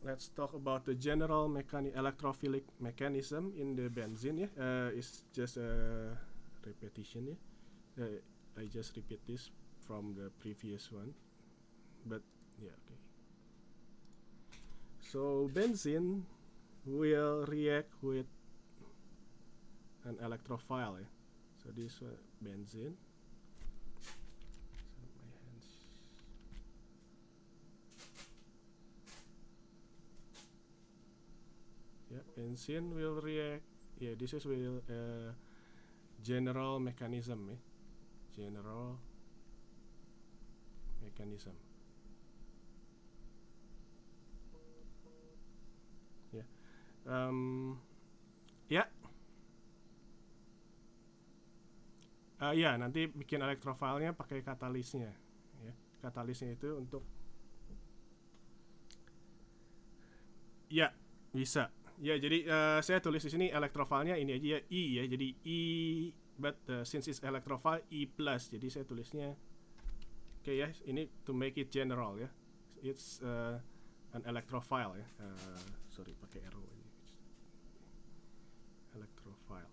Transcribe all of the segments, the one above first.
let's talk about the general electrophilic mechanism in the benzene. It's just a repetition. I just repeat this from the previous one, but yeah, okay. So benzene will react with an electrophile. So this benzene. So my hands. Yeah, benzene will react. Yeah, this is will general mechanism. General mechanism. Ya, ya, ya nanti bikin elektrofilenya pakai katalisnya. Ya, katalisnya itu untuk, ya bisa. Ya, jadi saya tulis di sini elektrofilenya ini aja ya, I ya. Jadi I, but since it's electrophile I plus. Jadi saya tulisnya, oke ya, ini to make it general ya. It's an electrophile ya. Sorry, pakai arrow aja. Electrophile.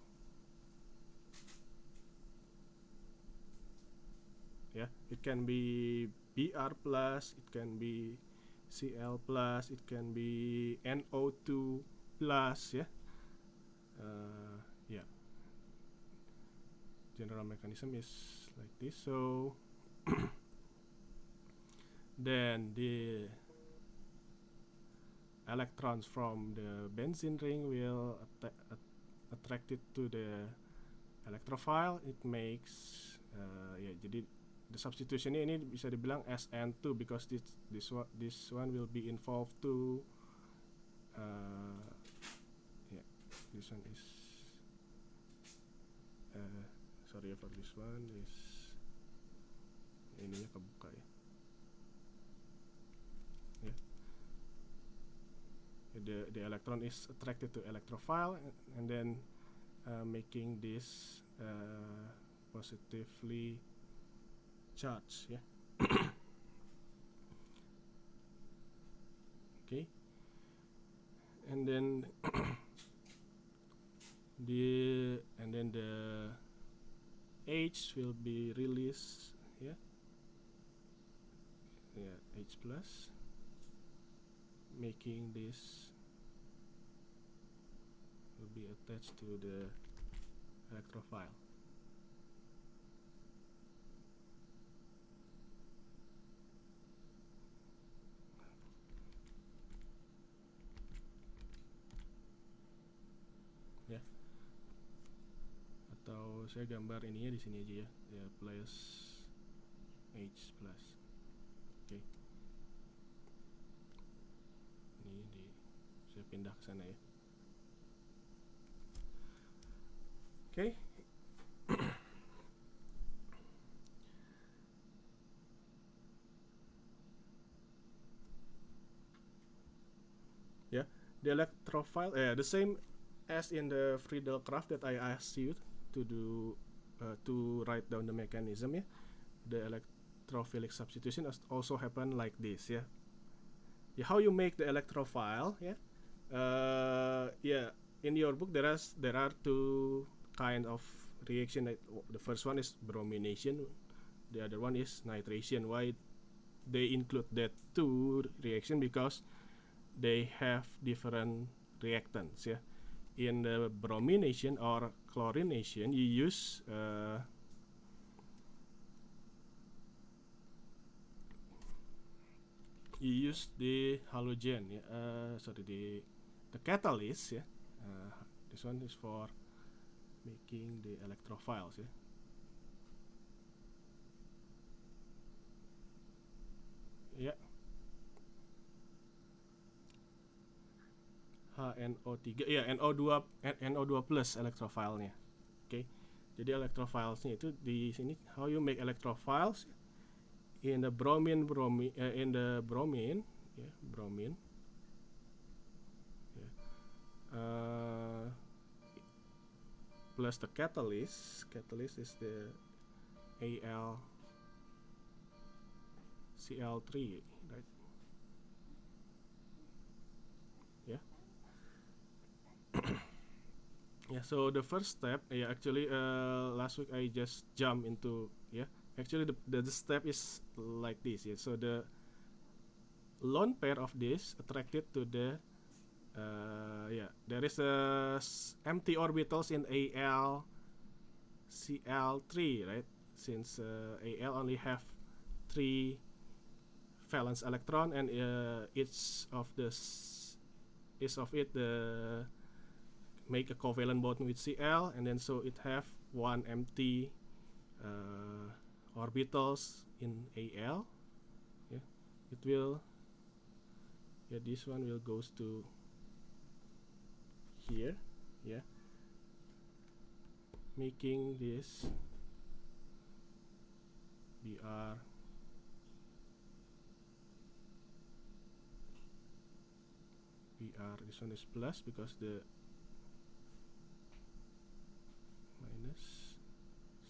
Ya, it can be Br plus, it can be Cl plus, it can be NO2 plus ya. Yeah. General mechanism is like this. So then the electrons from the benzene ring will attracted to the electrophile. It makes ya, jadi the substitution ini bisa dibilang SN2 because this one will be involved to yeah, this one is sorry for this one is ininya kebuka ya. Yeah. The electron is attracted to electrophile and then making this positively charged. Yeah. Okay. And then the H will be released. Yeah. Yeah, H plus, making this will be attached to the electrophile. Ya. Atau saya gambar ininya di sini aja ya. Ya, plus H plus. Oke. Ini saya pindah ke sana ya. Oke. Yeah, the electrophile, the same as in the Friedel graph that I asked you to do, to write down the mechanism. Yeah, the electrophilic substitution also happen like this. Yeah, how you make the electrophile? Yeah, yeah. In your book there are two kind of reaction. The first one is bromination, the other one is nitration. Why they include that two reaction? Because they have different reactants. Yeah, in the bromination or chlorination, you use the halogen. Yeah, sorry, the catalyst. Yeah, this one is for making the electrophiles. Yeah. Yeah. HNO3 ya, NO2 plus electrophile-nya. Oke. Jadi electrophiles-nya itu di sini how you make electrophiles in the bromine ya, bromine. Ya. Plus the catalyst. Catalyst is the AlCl3, right? Yeah, so the first step, yeah, actually, last week I just jumped into, yeah. Actually, the step is like this, yeah. So the lone pair of this attracted to the, yeah, there is a empty orbitals in Al Cl3, right? Since Al only have 3 valence electron, and each of it make a covalent bond with Cl, and then so it have one empty orbitals in Al. Yeah, it will. Yeah, this one will goes to here. Yeah, making this Br. This one is plus because the minus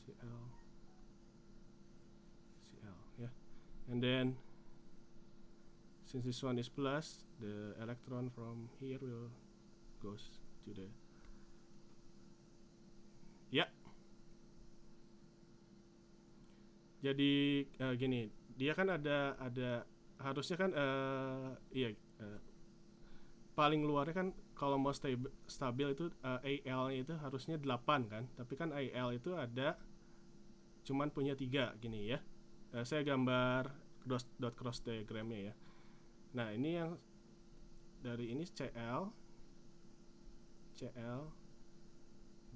Cl. Yeah, and then since this one is plus, the electron from here will goes to the, ya. Jadi gini, dia kan ada harusnya kan iya, paling luarnya kan kalau mau stabil itu Al-nya itu harusnya 8 kan, tapi kan Al itu ada cuman punya 3 gini ya. Saya gambar dot cross diagramnya ya. Nah, ini yang dari ini Cl,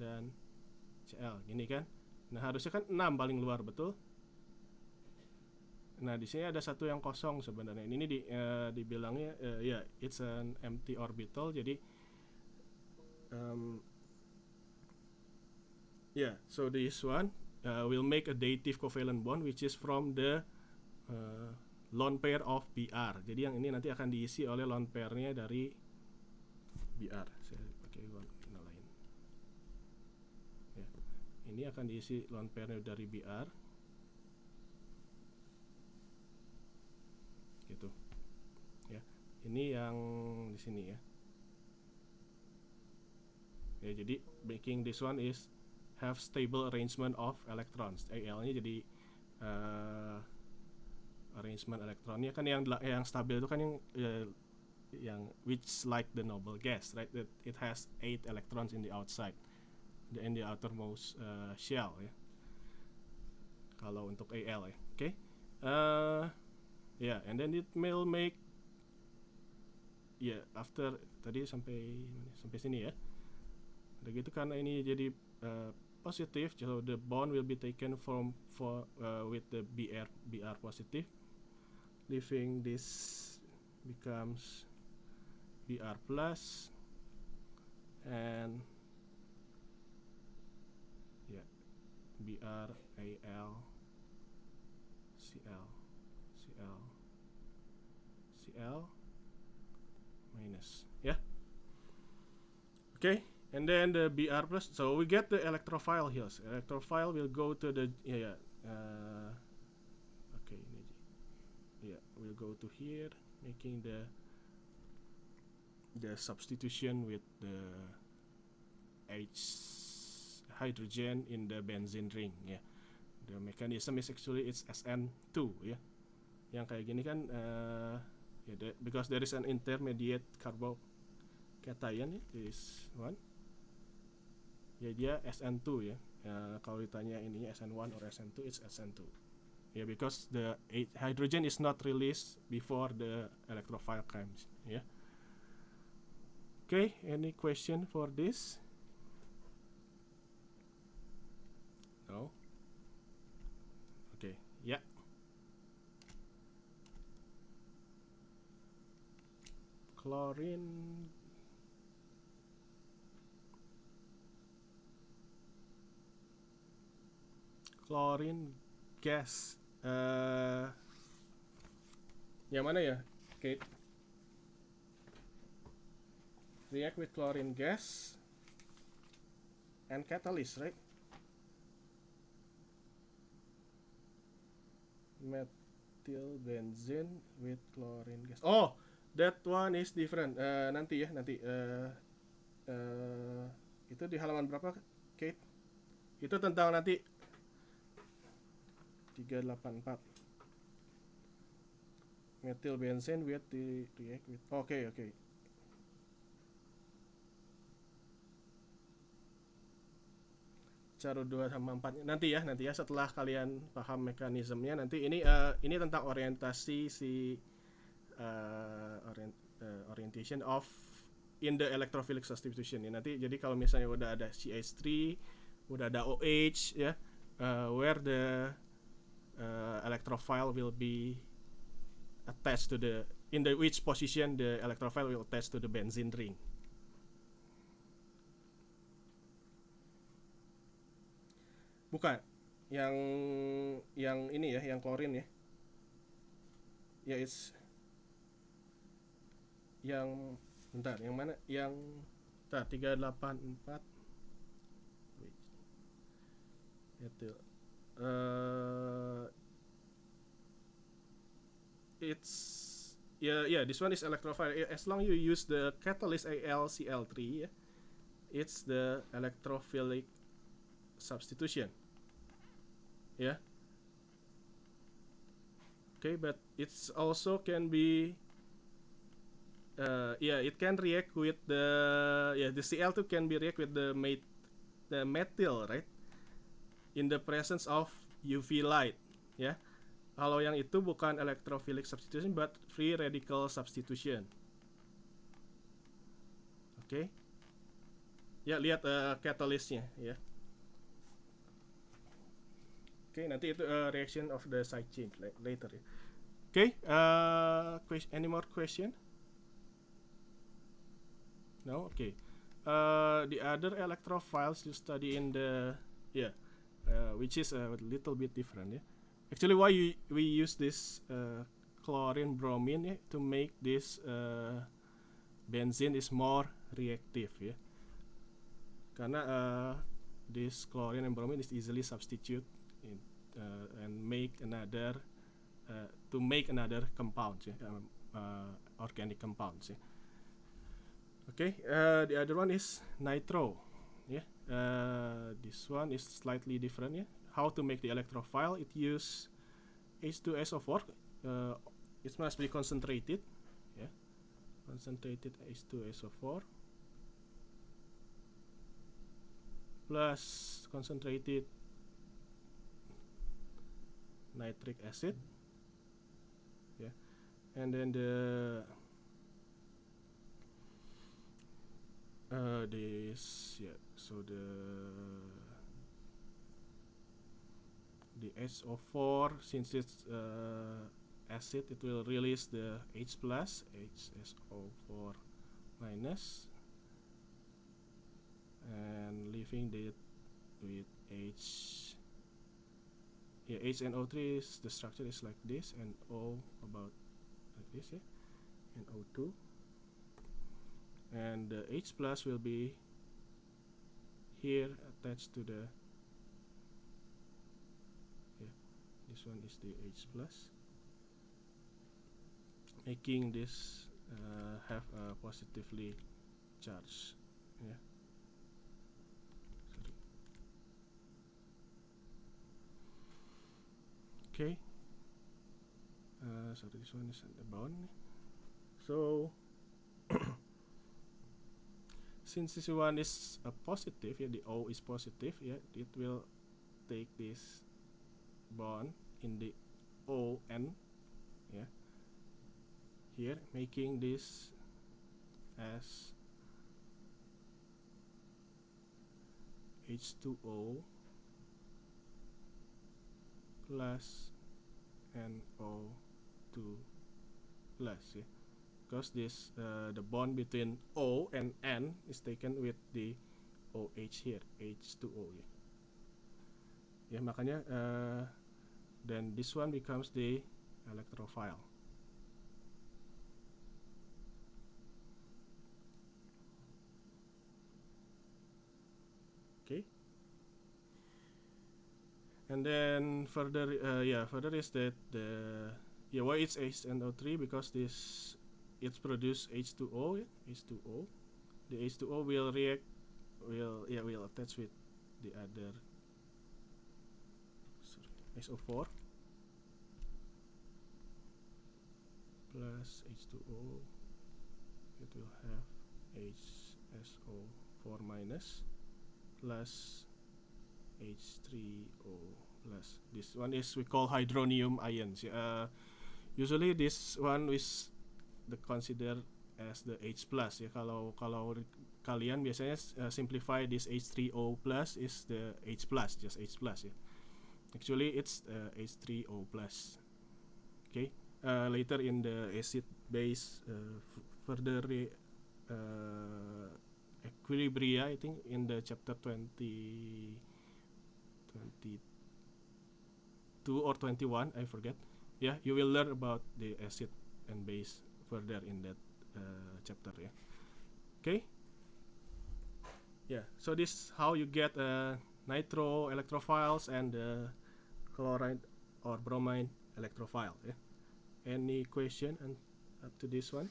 dan Cl gini kan. Nah, harusnya kan 6 paling luar, betul? Nah, di sini ada satu yang kosong sebenarnya. Ini dibilangnya ya, it's an empty orbital. Jadi yeah, so this one will make a dative covalent bond which is from the lone pair of Br. Jadi yang ini nanti akan diisi oleh lone pairnya dari Br. Saya pakai warna lain. Ya, ini akan diisi lone pairnya dari Br. Gitu. Ya, ini yang di sini ya. Ya, jadi making this one is have stable arrangement of electrons. Al-nya jadi arrangement elektronnya kan yang stabil itu kan yang which like the noble gas, right? That it has 8 electrons in the outside, in the outermost shell ya. Kalau untuk Al ya, oke. Yeah, and then it will make, yeah, after tadi sampai sini ya. Udah gitu karena ini jadi positif, so the bond will be taken with the Br positive, leaving this becomes Br plus, and yeah, Br Al Cl minus, yeah. Okay, and then the Br plus, so we get the electrophile here. So electrophile will go to the okay, yeah, we'll go to here, making the substitution with the hydrogen in the benzene ring. Yeah, the mechanism is actually it's SN2. Yeah, yang kayak gini kan because there is an intermediate carbocation, this one. Ya, dia SN2 ya. Kalau ditanya ininya SN1 or SN2, it's SN2. Yeah, because the hydrogen is not released before the electrophile comes. Yeah. Okay, any question for this? No. Okay, yeah. Chlorine gas. Yang mana ya, Kate? React with chlorine gas and catalyst, right? Methyl benzene with chlorine gas. Oh, that one is different. Nanti ya, nanti. Itu di halaman berapa, Kate? Itu tentang nanti 384. Methyl benzene with the react with. Oke. Cara 2 sama 4 nanti ya setelah kalian paham mekanismenya nanti ini tentang orientasi si orientation of in the electrophilic substitution ya. Nanti jadi kalau misalnya udah ada CH3, udah ada OH ya, where the electrophile will be attached to the in the which position the electrophile will attach to the benzene ring. Bukan, yang ini ya, yang klorin ya. Ya it's yang bentar, yang mana? Yang 384. Itu it's yeah, this one is electrophile. As long you use the catalyst AlCl3, it's the electrophilic substitution. Yeah. Okay, but it's also can be it can react with the Cl2 can be react with the methyl, right? In the presence of UV light, ya. Kalau yang itu bukan electrophilic substitution but free radical substitution. Oke. Ya, lihat catalystnya ya. Oke, nanti itu reaction of the side chain later ya. Oke, any more question? No, okay. The other electrophiles you study in the which is a little bit different. Actually, why we use this chlorine bromine to make this benzene is more reactive. Karena this chlorine and bromine is easily substitute and make another to make another compound, organic compounds. Okay, the other one is nitro. This one is slightly different. How to make the electrophile? It use H2SO4. It must be concentrated. Concentrated H2SO4 plus concentrated nitric acid. And then so the HO4, since it's acid, it will release the H plus, HSO4 minus, and leaving it with HNO3 is the structure is like this, and O about like this, and O2, and the H plus will be here attached to the this one is the H plus, making this have a positively charged. Okay. So this one is at the bond. So since this one is a positive, the O is positive, it will take this bond in the O N, here, making this as H2O plus NO2 plus, because this the bond between O and N is taken with the OH here, H2O. Makanya then this one becomes the electrophile. Okay. And then further is that why it's HNO3, because this it's produce H2O, H2O. The H2O will react we'll attach with the other, sorry, SO4 plus H2O. It will have HSO4 minus plus H3O plus. This one is we call hydronium ions. Usually this one is the consider as the H plus ya. Kalau kalian biasanya simplify this H3O plus is the H plus, just H plus ya. Actually it's H3O plus. Okay. Later in the acid base further equilibria, I think in the chapter 22 or 21, I forget. Yeah, you will learn about the acid and base further in that chapter. Yeah. Okay. Yeah. So this how you get nitro electrophiles and chloride or bromine electrophile. Yeah. Any question up to this one?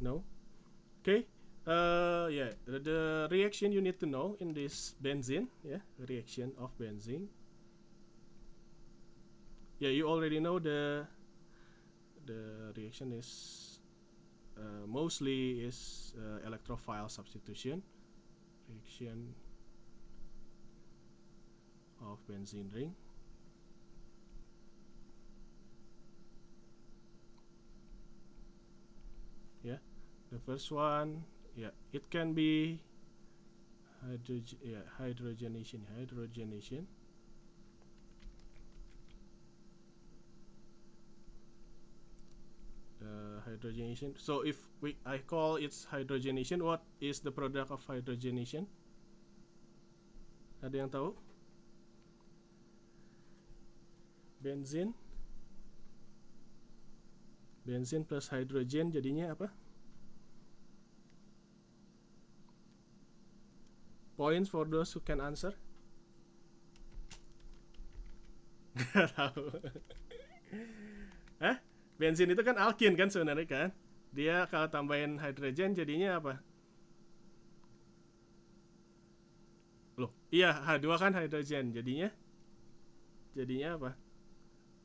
No. Okay. Yeah, the reaction you need to know in this benzene, yeah, reaction of benzene. Yeah, you already know the reaction is mostly is electrophile substitution. Reaction of benzene ring. Yeah, the first one. Yeah, it can be hydrogenation. Hydrogenation. So if I call it hydrogenation, what is the product of hydrogenation? Ada yang tahu? Benzene plus hydrogen jadinya apa? Points for those who can answer. Nggak tahu. Bensin itu kan alkin kan sebenarnya kan? Dia kalau tambahin hidrogen jadinya apa? Loh, iya H2 kan hidrogen, jadinya apa?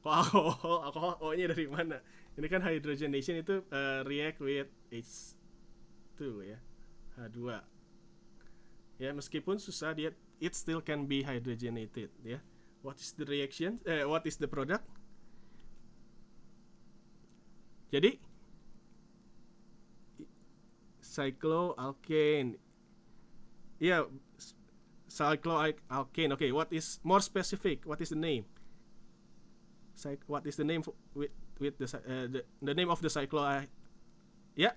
Kok alkohol O-nya dari mana? Ini kan hydrogenation itu react with H2 ya, H2. Ya meskipun susah dia, it still can be hydrogenated ya. What is the reaction? What is the product? Jadi cycloalkane. Yeah, cycloalkane. Okay, what is more specific? What is the name? What is the name with the name of the yeah,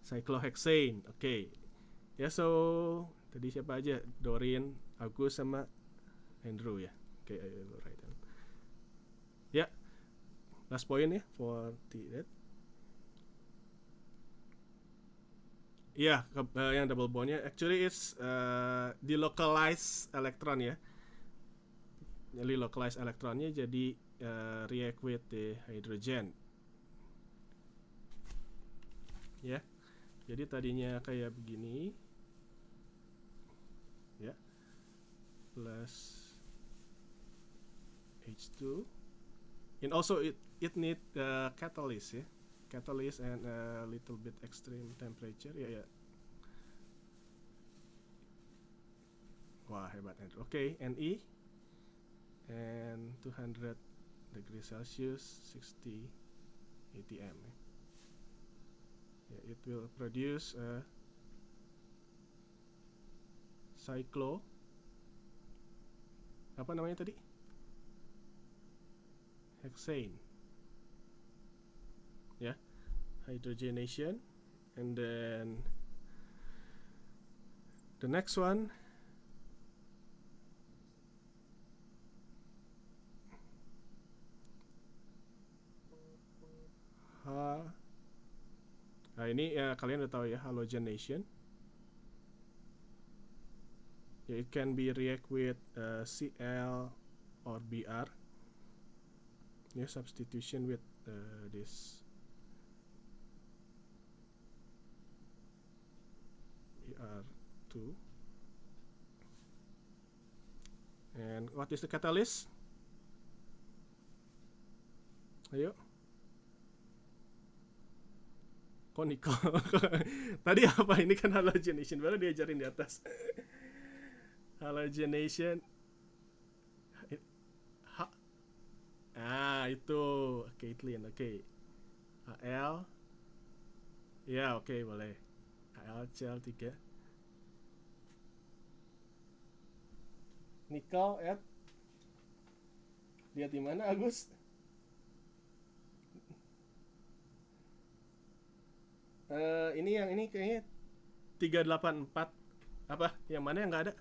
cyclohexane. Okay. Ya, so tadi siapa aja? Dorin, Agus sama Andrew ya. Okay, I will write down. Ya. Last point ya for that. Yeah, yang double bondnya actually it's delocalized electron ya. Jadi localized elektronnya jadi react with the hydrogen. Ya. Jadi tadinya kayak begini. Ya. Plus H2. And also it need catalyst ya. Catalyst and a little bit extreme temperature ya. Wah, hebat Andrew. Oke, Ne and 200 degrees Celsius, 60 atm. It will produce a cyclo. Apa namanya tadi? Hexane. Yeah, hydrogenation, and then the next one. Nah ini kalian udah tahu ya, halogenation. It can be react with Cl or Br. Yeah, substitution with this 2. And what is the catalyst? Ayo. Kok nickel? Tadi apa? Ini kan halogenation, baru diajarin di atas. Halogenation. Itu Caitlin, oke. Al. Ya, oke, boleh. AlCl3. Nickel at. Lihat di mana, Agus? Ini yang ini kayaknya 384. Apa? Yang mana yang nggak ada?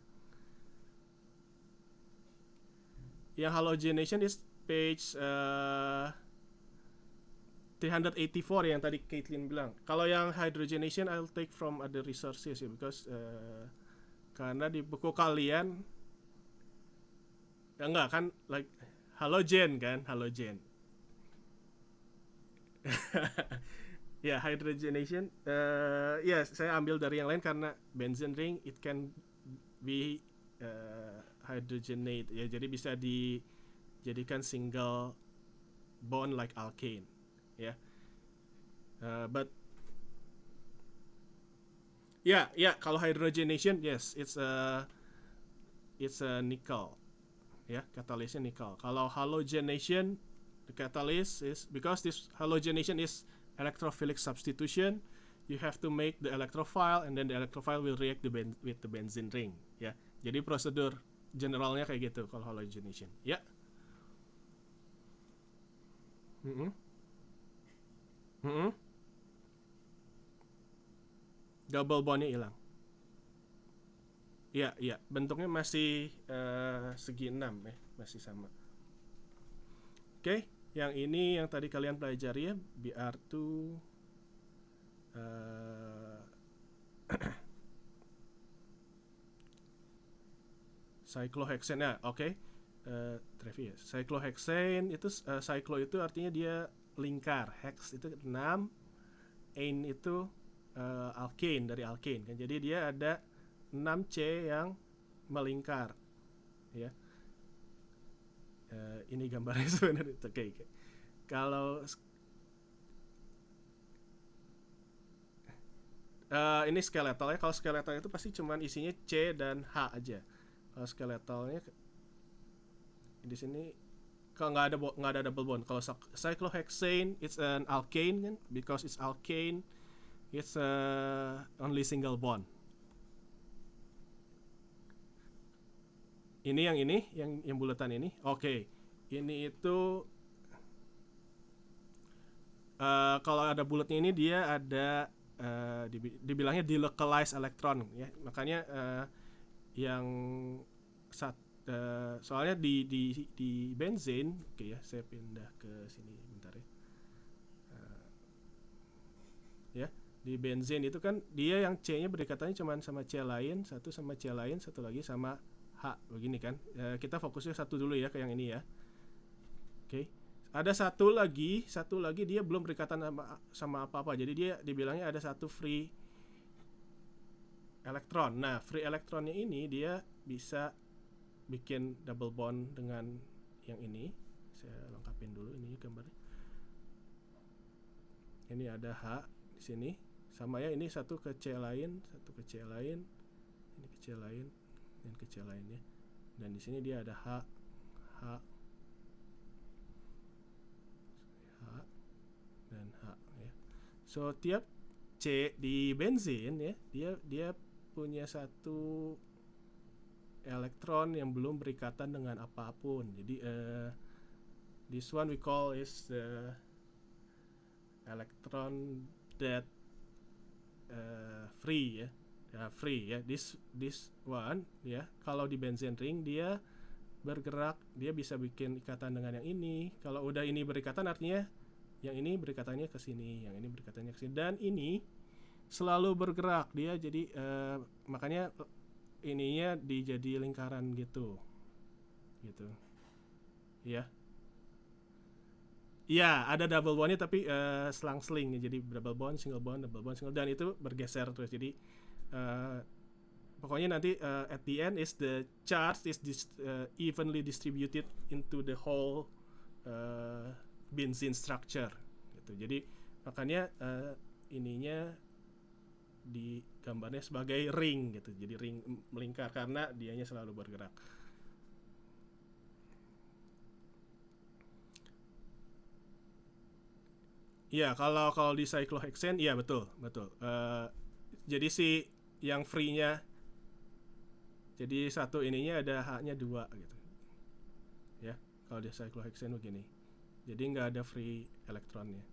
Yang halogenation is page 384 yang tadi Caitlin bilang. Kalau yang hydrogenation I'll take from other resources ya, because karena di buku kalian ya enggak kan, like halogen kan, halogen. Ya, hydrogenation ya saya ambil dari yang lain karena benzene ring it can be hydrogenate ya, jadi bisa dijadikan single bond like alkane ya. But kalau hydrogenation yes it's a nickel ya, catalysnya nickel. Kalau halogenation the catalyst is, because this halogenation is electrophilic substitution, you have to make the electrophile and then the electrophile will react with the benzene ring ya. Jadi prosedur generalnya kayak gitu kalau halogenation ya. Double bondnya hilang. Iya, bentuknya masih segi 6 ya, masih sama. Oke. Yang ini yang tadi kalian pelajari ya, Br2 cyclohexane ya, oke. Trevi ya. Cyclohexane itu cyclo itu artinya dia lingkar, hex itu 6, ane itu alkane, dari alkane kan. Jadi dia ada 6C yang melingkar ya. Ini gambarnya sebenarnya oke. Kalau ini skeletal ya. Kalau skeletal itu pasti cuman isinya C dan H aja. Kalau skeletalnya di sini kalau nggak ada double bond. Kalau cyclohexane it's an alkane kan, because it's alkane it's only single bond. Ini yang bulatan ini. Oke. Ini itu kalau ada bulatnya ini dia ada dibilangnya delocalized electron ya. Makanya yang soalnya di benzene, oke ya, saya pindah ke sini bentar ya. Ya, di benzene itu kan dia yang C-nya berdekatannya cuma sama C lain, satu sama C lain, satu lagi sama H, begini kan. Kita fokusnya satu dulu ya ke yang ini ya. Oke. Ada satu lagi dia belum berikatan sama apa-apa. Jadi dia dibilangnya ada satu free elektron. Nah, free elektronnya ini dia bisa bikin double bond dengan yang ini. Saya lengkapin dulu ini gambarnya. Ini ada H di sini. Sama ya, ini satu ke C lain, satu ke C lain, ini ke C lain, dan ke C lainnya. Dan di sini dia ada H dan H ya. So tiap C di benzin ya, dia punya satu elektron yang belum berikatan dengan apapun. Jadi this one we call is the electron that free ya. Free ya, this one ya, kalau di benzene ring dia bergerak, dia bisa bikin ikatan dengan yang ini. Kalau udah ini berikatan artinya yang ini berikatannya ke sini, yang ini berikatannya ke sini, dan ini selalu bergerak dia. Jadi makanya ininya dijadi lingkaran gitu ya. Iya, ada double bondnya tapi selang-seling, jadi double bond, single bond, double bond, single, dan itu bergeser terus. Jadi pokoknya nanti at the end is the charge is evenly distributed into the whole benzene structure gitu. Jadi makanya ininya di gambarnya sebagai ring gitu. Jadi ring melingkar karena dianya selalu bergerak. Iya, kalau di cyclohexane, iya betul. Jadi si yang free-nya, jadi satu ininya ada haknya 2 gitu. Ya, kalau di cyclohexane begini. Jadi nggak ada free elektronnya.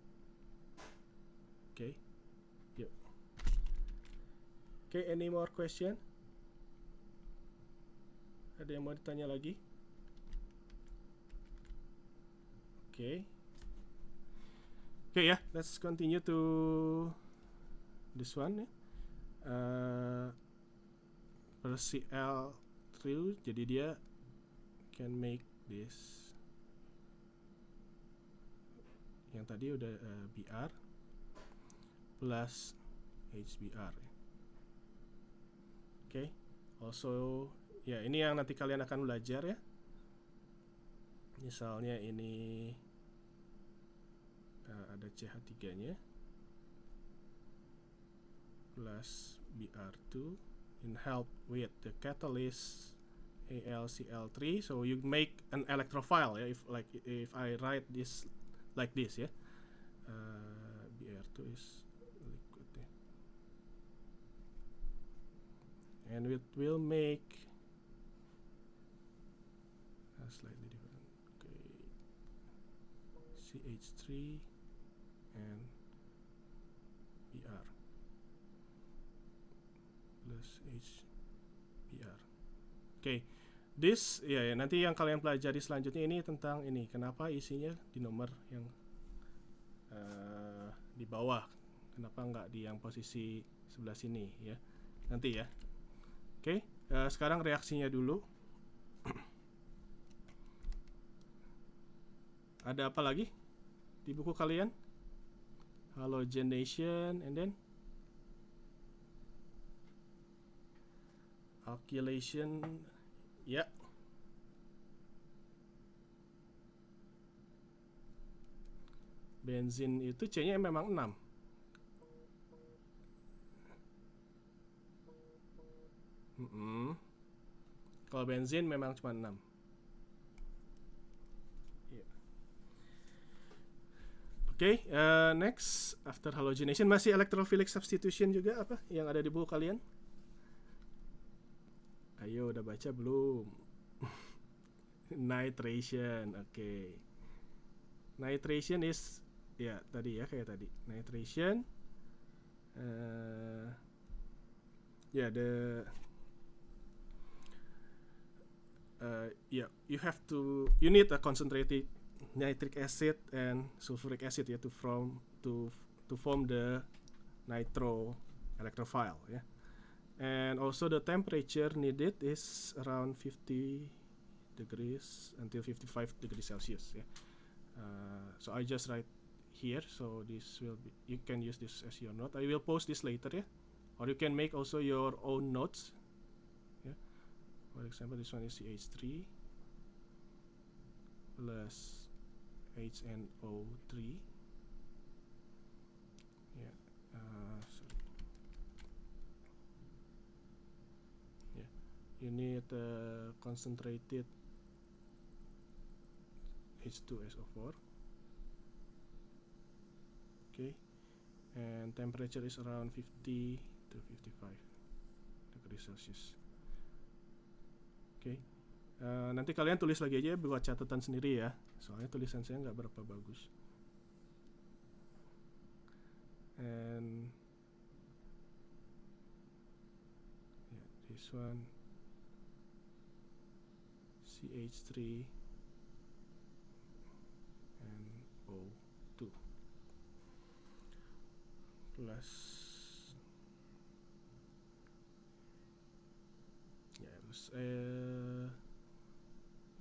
Oke, yuk. Oke, any more question? Ada yang mau ditanya lagi? Oke. Okay, yeah, let's continue to this one. CL3, jadi dia can make this. Yang tadi udah BR plus HBR. Okay, also ya ini yang nanti kalian akan belajar ya. Misalnya ini ada CH3-nya plus Br2 and help with the catalyst AlCl3, so you make an electrophile ya, if I write this like this ya, Br2 is liquid ya. And it will make slightly different. Okay, CH3 and Br plus HBr. Okay, this ya nanti yang kalian pelajari selanjutnya ini tentang ini kenapa isinya di nomor yang di bawah, kenapa nggak di yang posisi sebelah sini ya, nanti ya. Okay, sekarang reaksinya dulu. Ada apa lagi di buku kalian? Halogenation and then alkylation ya. Benzin itu C-nya memang 6. Kalau benzin memang cuma 6. Okay, next after halogenation masih electrophilic substitution juga apa yang ada di buku kalian? Ayo udah baca belum? Nitration, okay. Nitration is ya tadi ya kayak tadi. Nitration, yeah you need a concentrated nitric acid and sulfuric acid ya to form the nitro electrophile ya. And also the temperature needed is around 50 degrees until 55 degrees Celsius ya. So I just write here, so this will be, you can use this as your note. I will post this later ya, or you can make also your own notes ya. For example, this one is CH3 plus HNO3 ya. Sorry ya, you need concentrated H2SO4. Okay, and temperature is around 50 to 55 degrees Celsius. Okay, nanti kalian tulis lagi aja buat catatan sendiri ya, soalnya tulisan saya nggak berapa bagus. And yeah, this one CH3 and O2 plus ya terus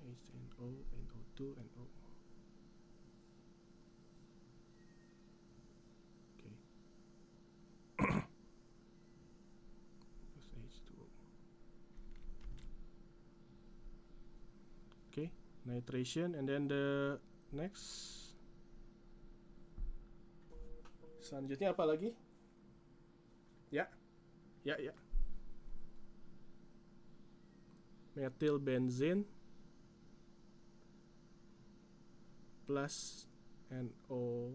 HNO, NO2, NO. Okay. Plus H2O. nitration, and then the next selanjutnya apa lagi? Ya. Methyl benzene plus NO.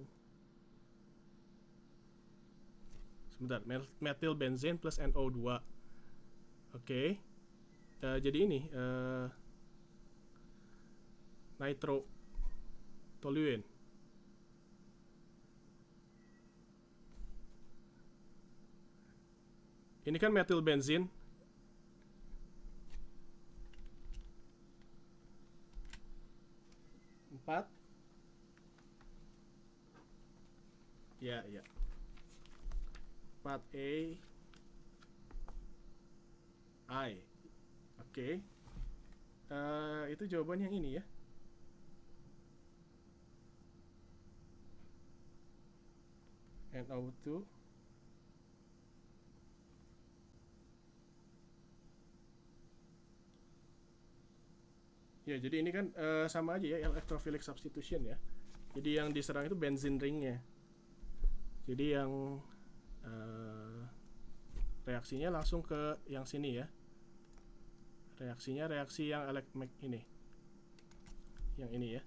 Sebentar, methyl benzene plus NO2. Oke. Jadi ini nitrotoluene. Ini kan methyl benzene. Empat. Ya. 4A I. Oke. Itu jawaban yang ini ya. NO2 ya, jadi ini kan sama aja ya, electrophilic substitution ya. Jadi yang diserang itu benzene ringnya. Jadi yang reaksinya langsung ke yang sini ya. Reaksinya reaksi yang ini. Yang ini ya.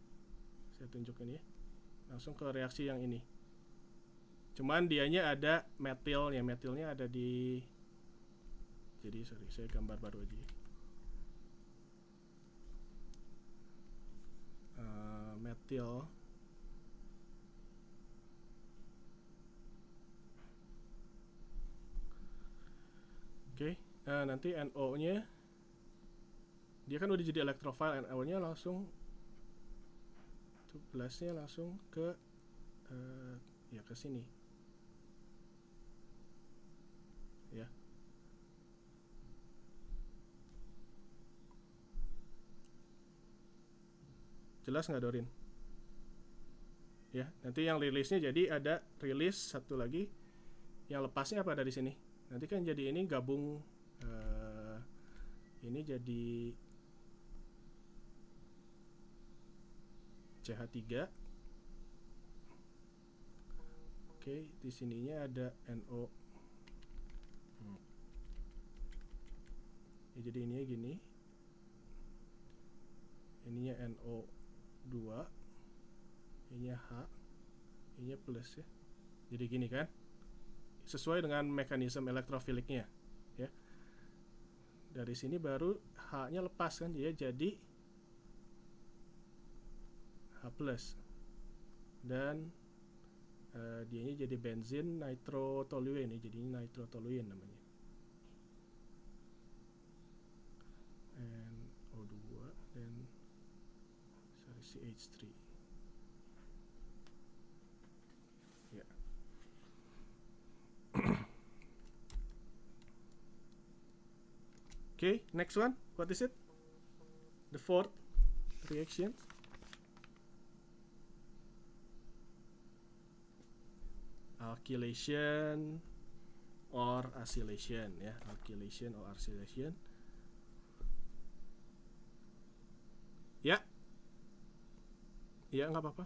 Saya tunjukin ya. Langsung ke reaksi yang ini. Cuman dianya ada metilnya. Metilnya ada di, jadi sorry, saya gambar baru aja. Metil. Oke, nanti NO-nya dia kan udah jadi elektrofil, NO-nya langsung blastnya langsung ke ya ke sini. Ya. Jelas nggak Dorin? Ya, nanti yang rilisnya jadi ada rilis satu lagi. Yang lepasnya apa dari sini? Nanti kan jadi ini gabung, ini jadi CH3. Oke, di sininya ada NO. Ya, jadi ininya gini. Ininya NO2. Ininya H. Ininya plus ya. Jadi gini kan? Sesuai dengan mekanisme elektrofiliknya ya. Dari sini baru H-nya lepas kan, dia jadi H+. Dan dianya jadi benzin nitrotoluene, jadi nitrotoluene namanya. NO2 dan CH3. Ya. Okay, next one. What is it? The fourth reaction. Alkylation or acylation ya. Alkylation or acylation. Ya. Ya, nggak apa-apa.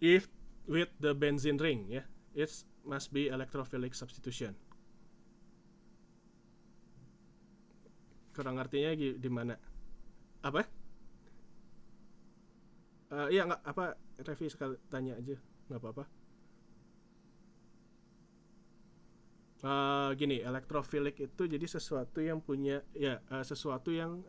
If with the benzene ring ya, it must be electrophilic substitution. Kurang artinya di mana? Apa? Iya nggak apa, Revi sekali tanya aja, nggak apa-apa. Gini, electrophilic itu jadi sesuatu yang punya ya, sesuatu yang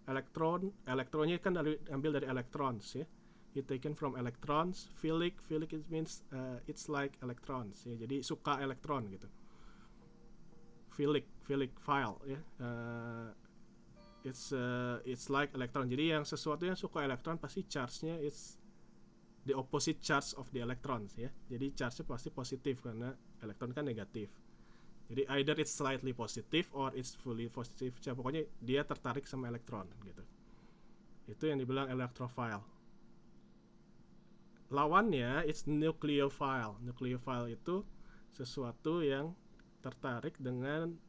elektronnya kan ambil dari electrons ya. It taken from electrons. Philic it means it's like electrons ya, jadi suka elektron gitu. Philic file ya. It's like electron. Jadi yang sesuatu yang suka elektron pasti charge-nya it's the opposite charge of the electrons ya. Jadi charge-nya pasti positif karena elektron kan negatif. Jadi either it's slightly positive or it's fully positive. Pokoknya dia tertarik sama elektron gitu. Itu yang dibilang electrophile. lawannya it's nucleophile. Nucleophile itu sesuatu yang tertarik dengan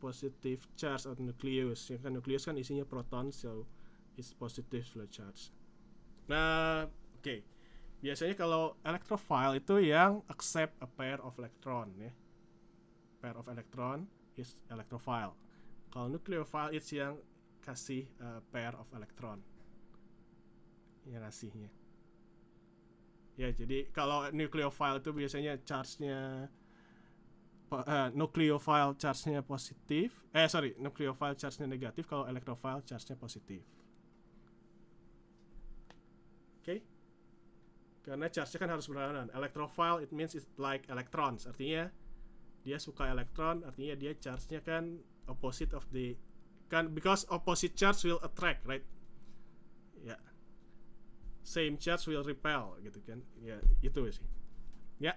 positive charge of nucleus. Ya kan nucleus kan isinya proton, so it's positively charged. Nah, oke. Biasanya kalau electrophile itu yang accept a pair of electron ya. Pair of electron is electrophile. Kalau nucleophile it's yang kasih pair of electron. Yang ngasihnya. Ya, jadi kalau nucleophile itu biasanya charge-nya nucleophile charge-nya positif. Nucleophile charge-nya negatif, kalau electrophile charge-nya positif. Oke? Karena charge-nya kan harus berlawanan. Electrophile it means it's like electrons. Artinya dia suka elektron, artinya dia charge-nya kan opposite of the kan, because opposite charge will attract, right? Ya. Same charge will repel gitu kan. Ya, itu sih. Ya.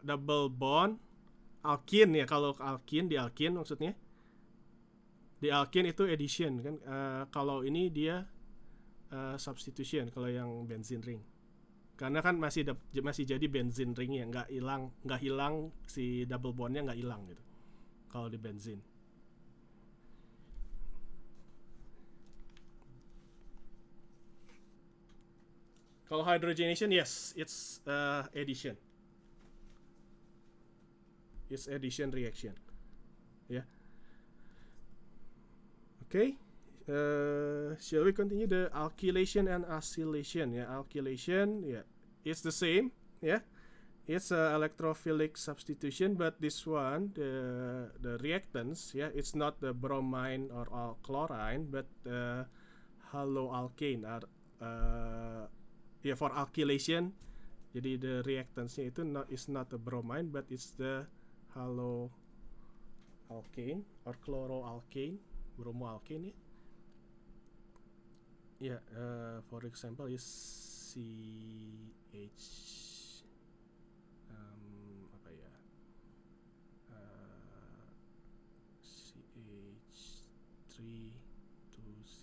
Double bond alkin ya, kalau alkin, di alkin maksudnya. Di alkin itu addition kan. Kalau ini dia substitution kalau yang benzene ring. Karena kan masih jadi benzene ringnya, nggak hilang si double bondnya, nggak hilang gitu. Kalau di benzene. Kalau hydrogenation, yes, it's addition. It's addition reaction. Yeah. Okay. Shall we continue the alkylation and acylation? Yeah, alkylation, yeah, it's the same. Yeah, it's a electrophilic substitution, but this one, the reactants, yeah, it's not the bromine or chlorine, but haloalkane are for alkylation. Jadi the reactantsnya itu is not the bromine, but it's the haloalkane or chloroalkane, bromoalkane. Yeah, for example is CH apa ya? CH3 2C,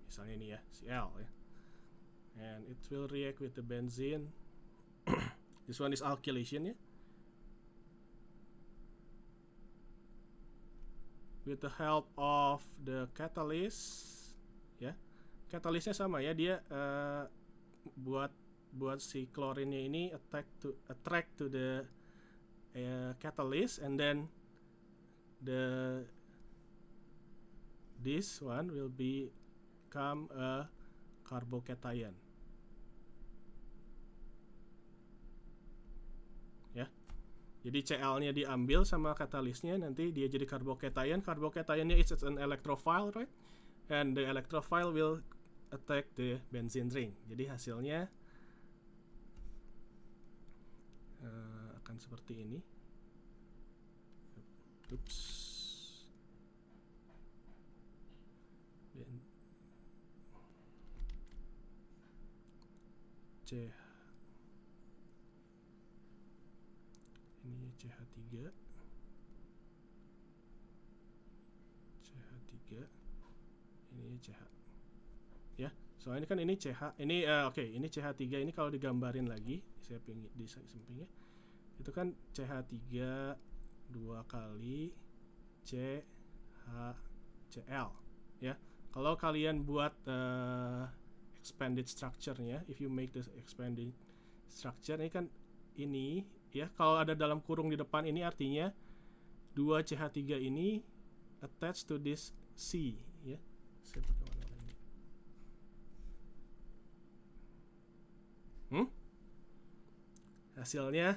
misalnya ini ya, Cl ya. And it will react with the benzene. This one is alkylation ya. With the help of the catalyst, ya, catalystnya sama ya, dia buat si klorinnya ini attract to the catalyst, and then this one will become a carbocation. Ya. Jadi Cl-nya diambil sama katalisnya, nanti dia jadi carbocation. Carbocationnya is an electrophile, right? And the electrophile will attack the benzene ring. Jadi hasilnya akan seperti ini. Oops. Ini CH3, ini CH ya. So ini kan ini CH, ini ini CH3 ini kalau digambarin lagi, saya pinggir di sampingnya itu kan CH3 2 kali CHCl ya. Kalau kalian buat expanded structure-nya, if you make this expanded structure, ini kan ini ya, kalau ada dalam kurung di depan ini artinya 2 CH3 ini attached to this C ya. Saya pakai warna ini. Hasilnya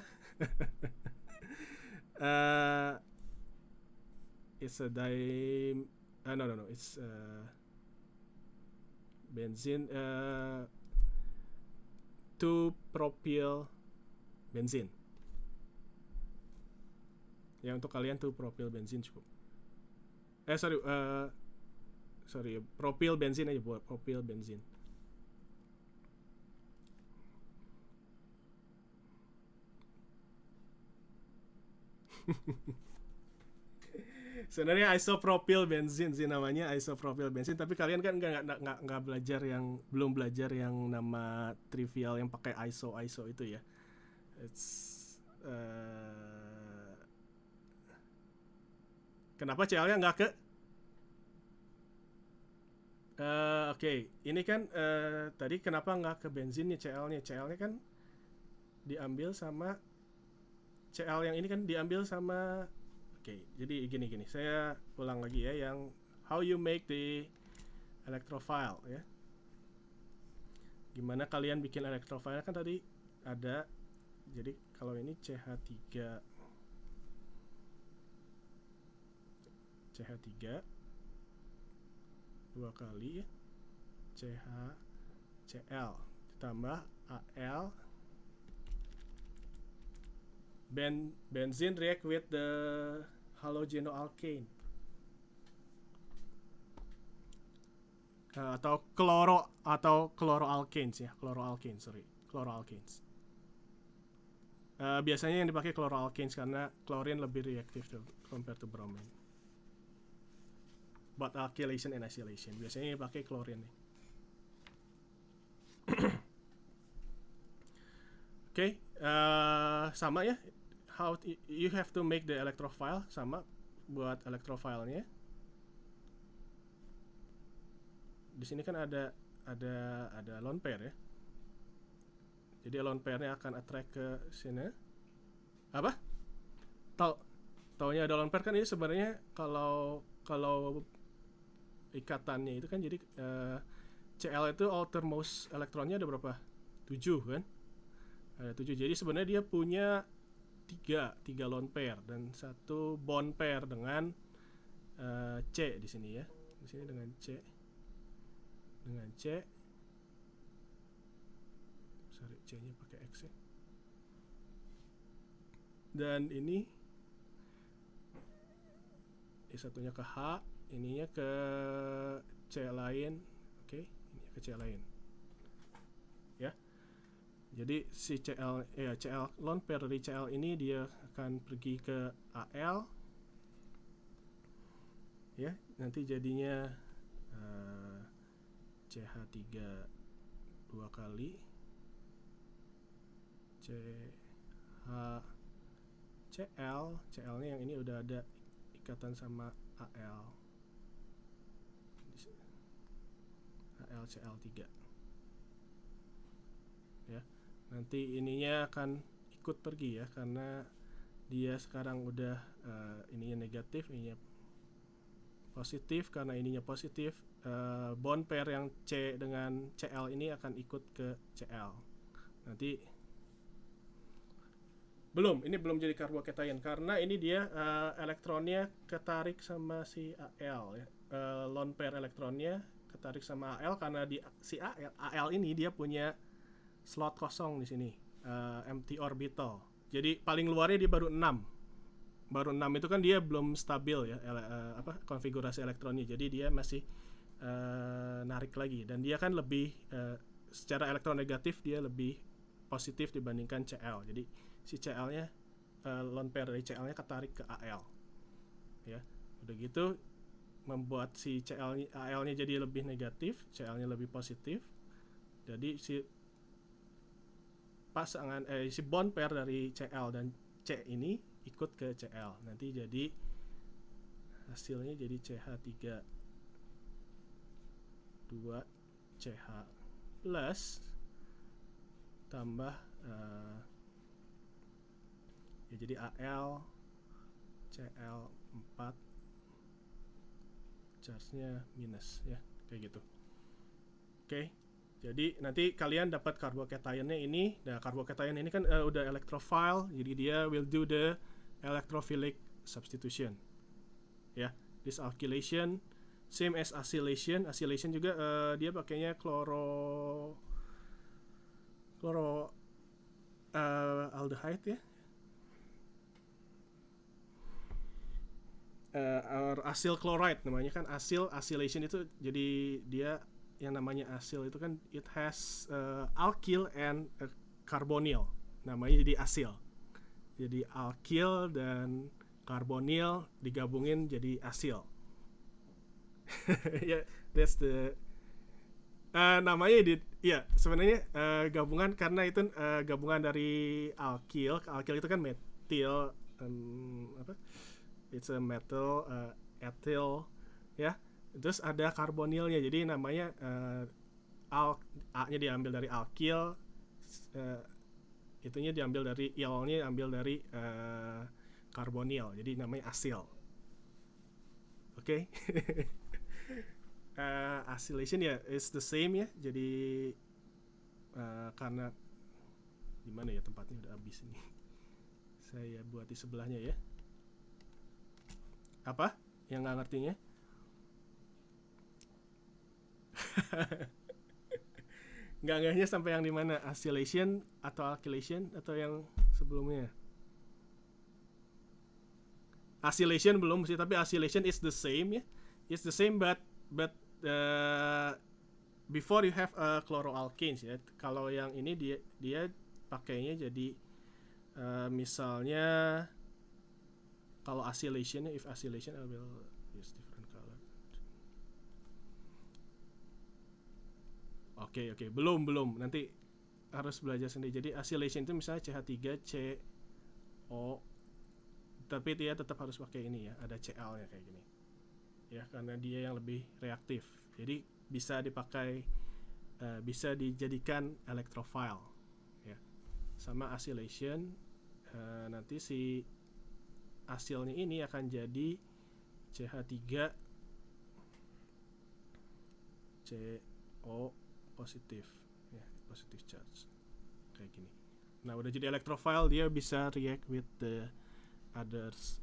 it's a no, it's benzene 2-propyl benzene. Ya, untuk kalian tuh propyl benzin cukup. Propyl benzin aja, buat propyl benzin. Sebenarnya isopropyl bensin sih namanya, isopropyl bensin. Tapi kalian kan nggak belajar yang belum belajar yang nama trivial yang pakai iso itu ya. It's kenapa CL-nya nggak ke? Oke, ini kan tadi kenapa nggak ke bensinnya CL-nya? CL-nya kan diambil sama CL yang ini kan diambil sama. Oke, jadi gini. Saya ulang lagi ya yang how you make the electrophile ya. Gimana kalian bikin electrophile kan tadi ada. Jadi kalau ini CH3 dua kali ya. CL ditambah Al. Benzene react with the halogenoalkane atau chloroalkanes ya, chloroalkanes. Biasanya yang dipakai chloroalkanes karena chlorine lebih reaktif compared to bromine. But alkylation and acylation biasanya dipakai chlorine nih. Oke, sama ya. How you have to make the electrophile sama buat electrophile-nya. Di sini kan ada lone pair ya. Jadi lone pair-nya akan attract ke sini. Apa? Taunya ada lone pair kan ini sebenarnya kalau ikatannya itu kan jadi Cl itu outermost elektronnya ada berapa? 7 kan? Ada 7. Jadi sebenarnya dia punya 3 lone pair dan 1 bond pair dengan C di sini ya. Di sini dengan C. Sorry, C-nya pakai X ya. Dan ini satunya ke H, ininya ke C lain. Oke, ini ke C lain. Ya. Jadi si CL lone pair dari CL ini dia akan pergi ke Al. Ya, nanti jadinya CH3 2 kali CL-nya yang ini udah ada ikatan sama Al CL3 ya. Nanti ininya akan ikut pergi ya karena dia sekarang udah ininya negatif, ininya positif. Karena ininya positif, bond pair yang C dengan Cl ini akan ikut ke Cl. Nanti ini belum jadi karbocation karena ini dia elektronnya ketarik sama si Al ya. Lone pair elektronnya ketarik sama Al karena si Al ini dia punya slot kosong di sini, empty orbital. Jadi paling luarnya dia baru 6 itu kan dia belum stabil ya konfigurasi elektronnya. Jadi dia masih narik lagi dan dia kan lebih secara elektronegatif dia lebih positif dibandingkan Cl. Jadi si Cl-nya lone pair dari Cl-nya ketarik ke Al. Ya. Udah gitu membuat si Al-nya jadi lebih negatif, Cl-nya lebih positif. Jadi si bond pair dari Cl dan C ini ikut ke Cl. Nanti jadi hasilnya jadi CH3 2 CH plus tambah ya jadi Al Cl4 charge-nya minus ya, kayak gitu. Oke. Jadi nanti kalian dapat carbocation-nya ini. Nah, carbocation ini kan udah electrophile, jadi dia will do the electrophilic substitution. Ya, this alkylation same as acylation. Acylation juga dia pakainya aldehyde ya. Or acyl chloride namanya kan. Acylation itu jadi dia yang namanya acyl itu kan it has alkyl and carbonyl, namanya jadi acyl. Jadi alkyl dan karbonil digabungin jadi asil. Ya, that's the namanya ya sebenarnya gabungan karena itu gabungan dari alkil. Alkil itu kan metil, apa? It's a metal, ethyl, ya. Terus ada karbonilnya, jadi namanya A-nya diambil dari alkil, itunya diambil dari ilnya diambil dari karbonil, jadi namanya asil. Oke. Acylation ya is the same ya, jadi karena di mana ya tempatnya udah habis ini. Saya buat di sebelahnya ya. Apa? Yang nggak ngertinya? Nggaknya sampai yang di mana? Acylation atau alkylation atau yang sebelumnya? Acylation belum sih, tapi acylation is the same ya. It's the same but before you have chloroalkanes ya. Kalau yang ini dia pakainya jadi misalnya kalau acylation, if acylation I will use different color. Oke, belum nanti harus belajar sendiri. Jadi acylation itu misalnya CH3CO, tapi dia tetap harus pakai ini ya, ada Cl-nya kayak gini ya, karena dia yang lebih reaktif. Jadi bisa dipakai, bisa dijadikan electrophile ya. Sama acylation, nanti si asilnya ini akan jadi CH3CO positif ya, positive charge kayak gini. Nah, udah jadi electrophile, dia bisa react with the others,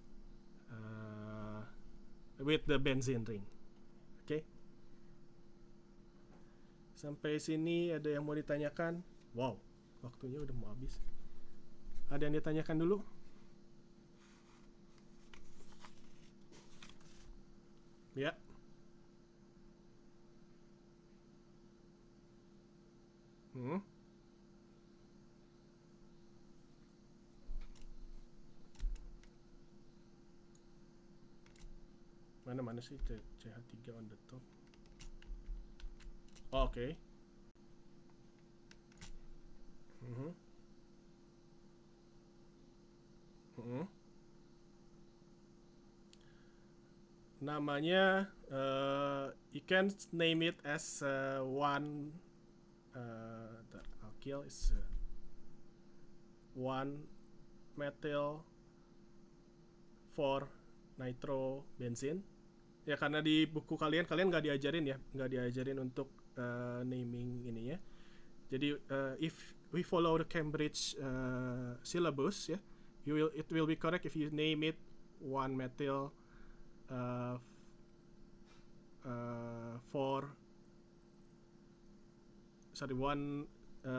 with the benzene ring. Oke. Sampai sini ada yang mau ditanyakan? Wow, waktunya udah mau habis. Ada yang ditanyakan dulu? Ya. Mana sih CH3 on the top? Oh, oke. Namanya you can name it as one the alkyl is one methyl 4 nitrobenzene ya, karena di buku kalian nggak diajarin untuk naming ininya. Jadi if we follow the Cambridge syllabus ya, it will be correct if you name it one methyl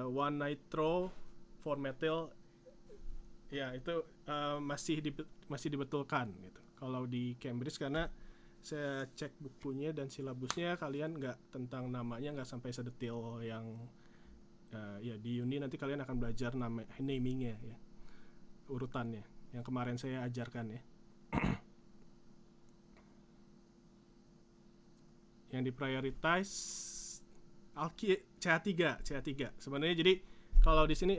one nitro 4 methyl ya, itu masih dibetulkan gitu kalau di Cambridge, karena saya cek bukunya dan silabusnya kalian tentang namanya nggak sampai sedetail yang ya di uni. Nanti kalian akan belajar namingnya ya, urutannya yang kemarin saya ajarkan ya. Yang diprioritize CH3 sebenarnya. Jadi kalau di sini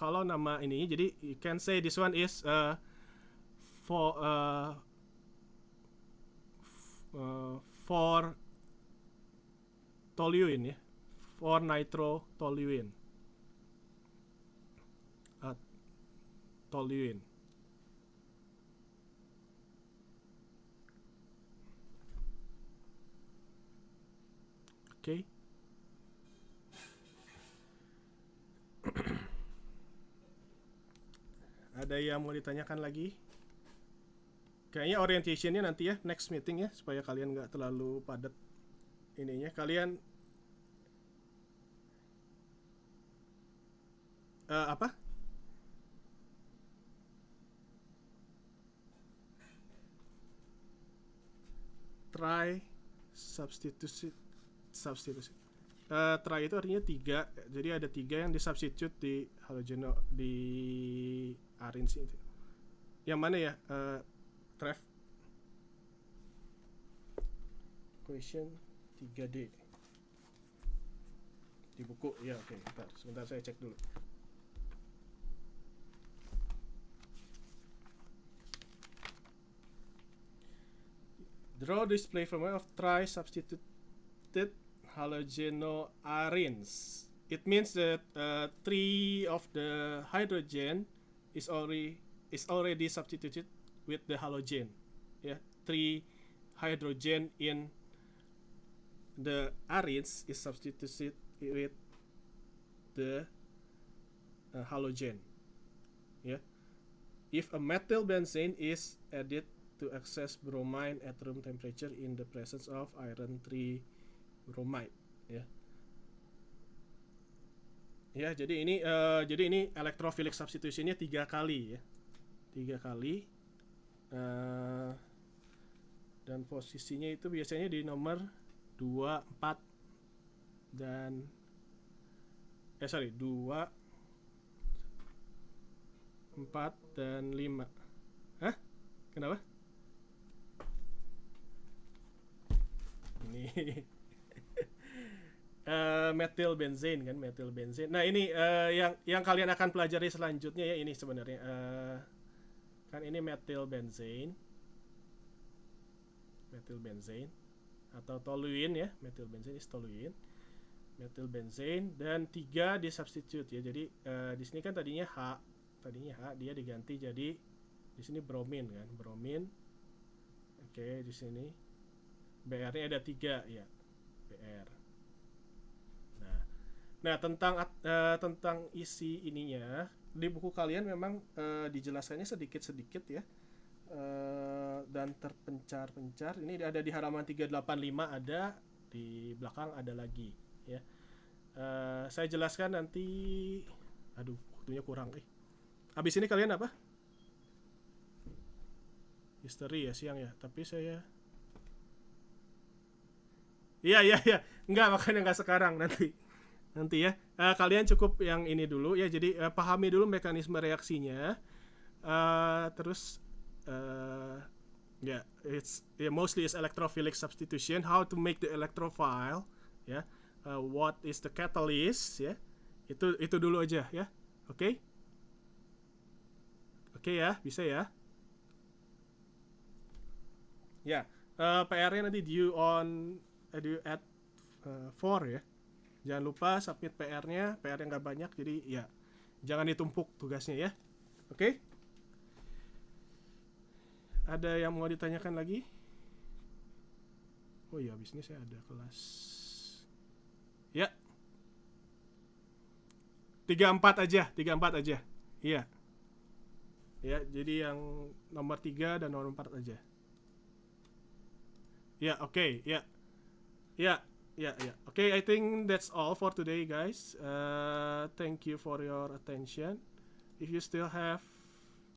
kalau nama ini, jadi you can say this one is for toluene ya, for nitrotoluene, toluene. Oke. Ada yang mau ditanyakan lagi? Kayaknya orientationnya nanti ya, next meeting ya, supaya kalian nggak terlalu padat ininya. Kalian apa? Try substitution. Try itu artinya 3, jadi ada 3 yang disubstitute di arin itu. Yang mana ya? craft equation 3D di buku ya. Oke, sebentar saya cek dulu. Draw display formula of tri-substituted halogenoarenes. It means that 3 of the hydrogen is already substituted with the halogen. Yeah, 3 hydrogen in the arenes is substituted with the halogen. Yeah, if a methyl benzene is added to access bromine at room temperature in the presence of iron 3 bromide. Ya. Ya, jadi ini electrophilic substitutionnya 3 kali ya. 3 kali. Dan posisinya itu biasanya di nomor 2, 4 dan 2, 4 dan 5. Hah? Kenapa? Ini methyl benzene kan, methyl benzene. Nah, ini yang kalian akan pelajari selanjutnya ya, ini sebenarnya kan ini methyl benzene atau toluene ya, methyl benzene is toluene. Methyl benzene dan 3 di substitute ya. Jadi di sini kan tadinya H, dia diganti jadi di sini bromin kan, bromin. Oke, di sini BR-nya ada 3 ya, BR. Nah, tentang isi ininya di buku kalian memang dijelaskannya sedikit-sedikit ya, dan terpencar-pencar. Ini ada di halaman 385, ada di belakang ada lagi ya. Saya jelaskan nanti. Aduh, waktunya kurang. Habis ini kalian apa? History ya, siang ya. Tapi saya Iya. Enggak, makanya enggak sekarang, nanti ya. Kalian cukup yang ini dulu ya. Jadi pahami dulu mekanisme reaksinya. Terus mostly is electrophilic substitution. How to make the electrophile ya. What is the catalyst ya. Itu dulu aja ya. Oke? Oke ya, bisa ya. Ya, PR-nya nanti due at 4 ya. Jangan lupa submit PR-nya nggak banyak, jadi ya jangan ditumpuk tugasnya ya. Oke? Ada yang mau ditanyakan lagi? Oh iya, habis ini saya ada kelas. Ya. 34 aja. Iya. Ya, jadi yang nomor 3 dan nomor 4 aja. Ya, oke, ya. Okay, I think that's all for today, guys. Thank you for your attention. If you still have